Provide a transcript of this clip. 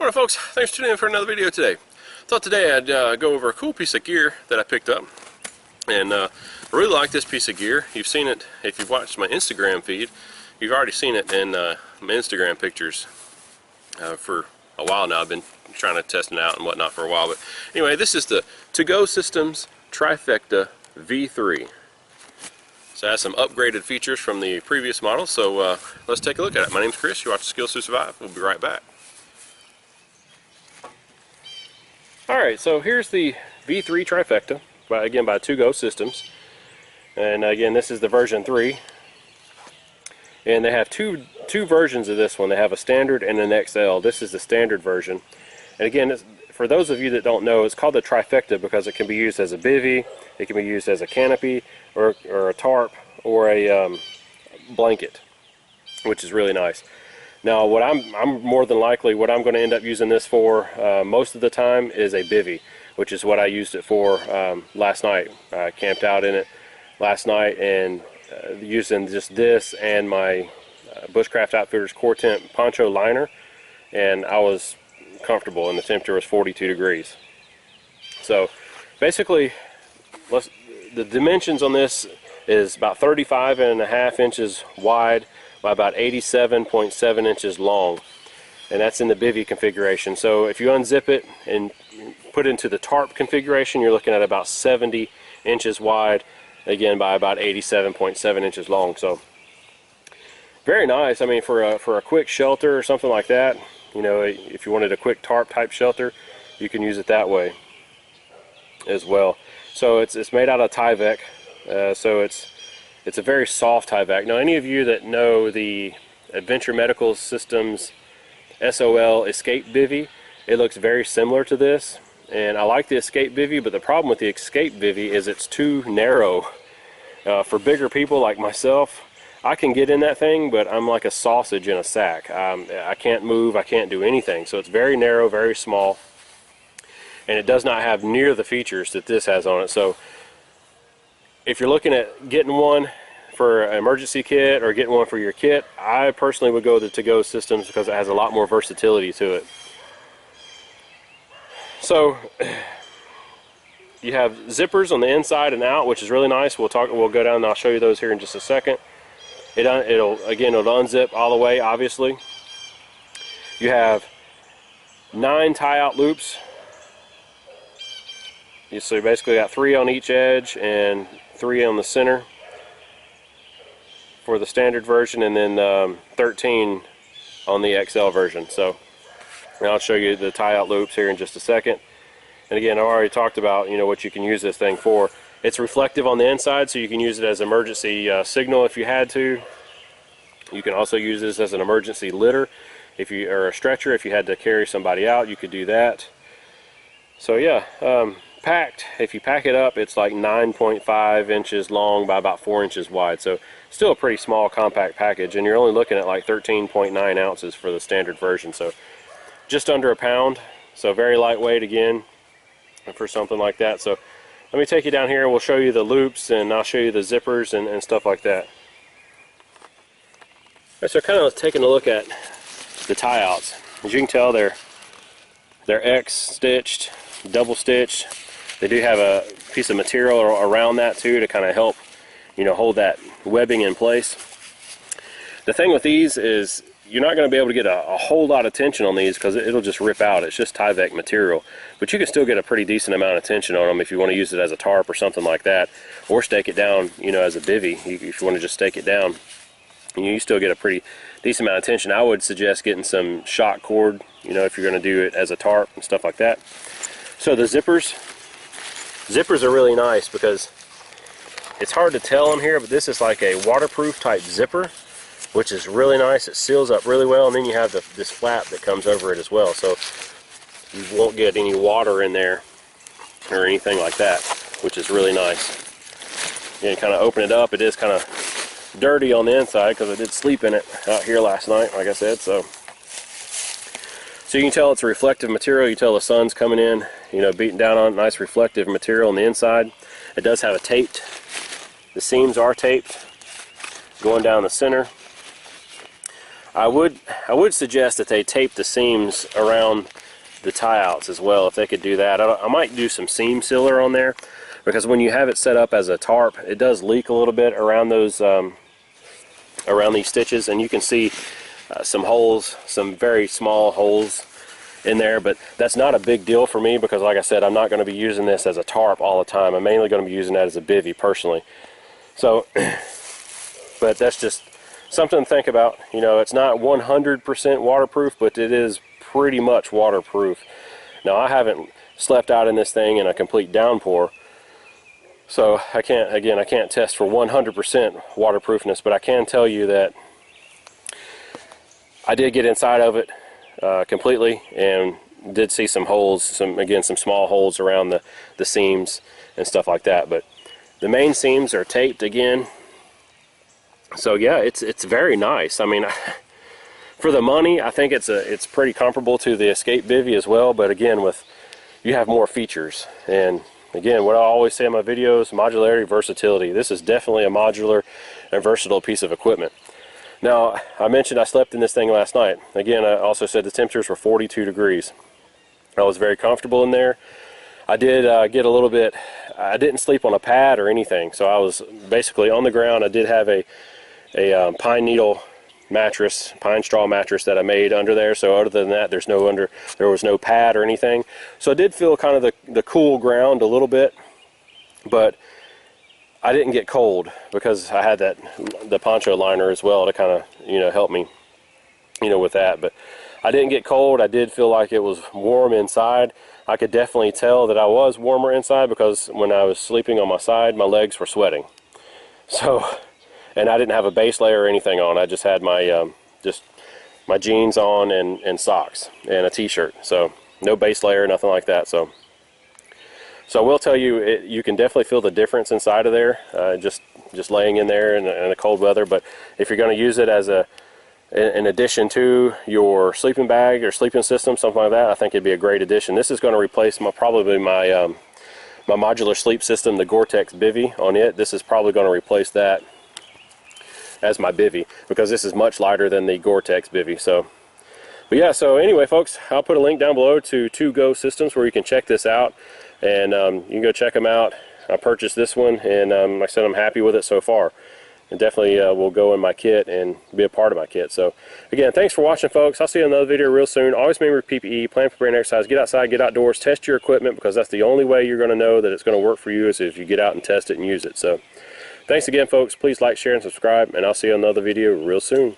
Morning folks, thanks for tuning in for another video today. Thought today I'd go over a cool piece of gear that I picked up, and I really like this piece of gear. You've seen it if you've watched my Instagram feed. You've already seen it in my Instagram pictures for a while now. I've been trying to test it out and whatnot for a while, but anyway, this is the 2GOSYSTEMS Trifecta V3. So it has some upgraded features from the previous model, so let's take a look at it. My name's Chris, you watch Skills to Survive. We'll be right back. Alright, so here's the V3 Trifecta, by 2GOSYSTEMS. And again, this is the version 3. And they have two versions of this one. They have a standard and an XL. This is the standard version. And again, for those of you that don't know, it's called the Trifecta because it can be used as a bivy, it can be used as a canopy, or a tarp, or a blanket, which is really nice. Now, what I'm more than likely what I'm going to end up using this for most of the time is a bivy, which is what I used it for last night. I camped out in it last night and using just this and my Bushcraft Outfitters Core Tent poncho liner, and I was comfortable, and the temperature was 42 degrees. So basically, the dimensions on this is about 35.5 inches wide by about 87.7 inches long, and that's in the bivy configuration. So if you unzip it and put it into the tarp configuration, you're looking at about 70 inches wide, again by about 87.7 inches long. So very nice. I mean, for a quick shelter or something like that, you know, if you wanted a quick tarp type shelter, you can use it that way as well. So it's made out of Tyvek, so it's a very soft Tyvek. Now, any of you that know the Adventure Medical Systems SOL Escape Bivy, it looks very similar to this, and I like the Escape Bivy, but the problem with the Escape Bivy is it's too narrow. For bigger people like myself, I can get in that thing, but I'm like a sausage in a sack. I can't move, I can't do anything. So it's very narrow, very small, and it does not have near the features that this has on it. So if you're looking at getting one for an emergency kit or getting one for your kit, I personally would go to 2GOSYSTEMS because it has a lot more versatility to it. So you have zippers on the inside and out, which is really nice. We'll go down and I'll show you those here in just a second. It'll unzip all the way, obviously. You have 9 tie-out loops. So you basically got 3 on each edge and 3 on the center for the standard version, and then 13 on the XL version. So I'll show you the tie-out loops here in just a second. And again, I already talked about, you know, what you can use this thing for. It's reflective on the inside, so you can use it as emergency signal if you had to. You can also use this as an emergency litter, or a stretcher if you had to carry somebody out. You could do that. So yeah, packed. If you pack it up, it's like 9.5 inches long by about 4 inches wide. So still a pretty small, compact package, and you're only looking at like 13.9 ounces for the standard version. So just under a pound. So very lightweight again for something like that. So let me take you down here and we'll show you the loops, and I'll show you the zippers and stuff like that. Right, so kind of taking a look at the tie-outs. As you can tell, they're X stitched, double stitched. They do have a piece of material around that too to kind of help, you know, hold that webbing in place. The thing with these is you're not going to be able to get a whole lot of tension on these because it'll just rip out. It's just Tyvek material, but you can still get a pretty decent amount of tension on them if you want to use it as a tarp or something like that, or stake it down, you know, as a bivy. If you want to just stake it down, you still get a pretty decent amount of tension. I would suggest getting some shock cord, you know, if you're going to do it as a tarp and stuff like that. So the zippers are really nice because it's hard to tell on here, but this is like a waterproof type zipper, which is really nice. It seals up really well, and then you have this flap that comes over it as well, so you won't get any water in there or anything like that, which is really nice. You kind of open it up. It is kind of dirty on the inside because I did sleep in it out here last night, like I said. So you can tell it's a reflective material. You tell the sun's coming in, you know, beating down on it. Nice reflective material on the inside. It does have the seams are taped going down the center. I would suggest that they tape the seams around the tie-outs as well, if they could do that. I might do some seam sealer on there, because when you have it set up as a tarp, it does leak a little bit around those around these stitches, and you can see some holes, some very small holes in there, but that's not a big deal for me because, like I said, I'm not going to be using this as a tarp all the time. I'm mainly going to be using that as a bivy personally. So, but that's just something to think about. You know, it's not 100% waterproof, but it is pretty much waterproof. Now, I haven't slept out in this thing in a complete downpour, so I can't test for 100% waterproofness, but I can tell you that I did get inside of it completely and did see some holes, some small holes around the seams and stuff like that. But the main seams are taped again. So yeah, it's very nice. I mean, for the money, I think it's pretty comparable to the Escape Bivy as well. But again, you have more features. And again, what I always say in my videos, modularity, versatility. This is definitely a modular and versatile piece of equipment. Now, I mentioned I slept in this thing last night. Again, I also said the temperatures were 42 degrees. I was very comfortable in there. I did get a little bit, I didn't sleep on a pad or anything, so I was basically on the ground. I did have a pine needle mattress, pine straw mattress that I made under there, so other than that, there was no pad or anything. So I did feel kind of the cool ground a little bit, but I didn't get cold because I had the poncho liner as well to kind of, you know, help me, you know, with that. But I didn't get cold. I did feel like it was warm inside. I could definitely tell that I was warmer inside because when I was sleeping on my side, my legs were sweating. So, and I didn't have a base layer or anything on. I just had my my jeans on and socks and a t-shirt. So no base layer, nothing like that. So I will tell you, you can definitely feel the difference inside of there, just laying in there in the cold weather. But if you're going to use it as in addition to your sleeping bag or sleeping system, something like that, I think it'd be a great addition. This is going to replace probably my modular sleep system, the Gore-Tex Bivy on it. This is probably going to replace that as my bivy because this is much lighter than the Gore-Tex Bivy. So, but yeah, so anyway, folks, I'll put a link down below to 2GOSYSTEMS where you can check this out. And you can go check them out. I purchased this one, and like I said, I'm happy with it so far. And definitely will go in my kit and be a part of my kit. So, again, thanks for watching, folks. I'll see you in another video real soon. Always remember PPE, plan, prepare, and exercise. Get outside, get outdoors, test your equipment, because that's the only way you're going to know that it's going to work for you is if you get out and test it and use it. So, thanks again, folks. Please like, share, and subscribe, and I'll see you in another video real soon.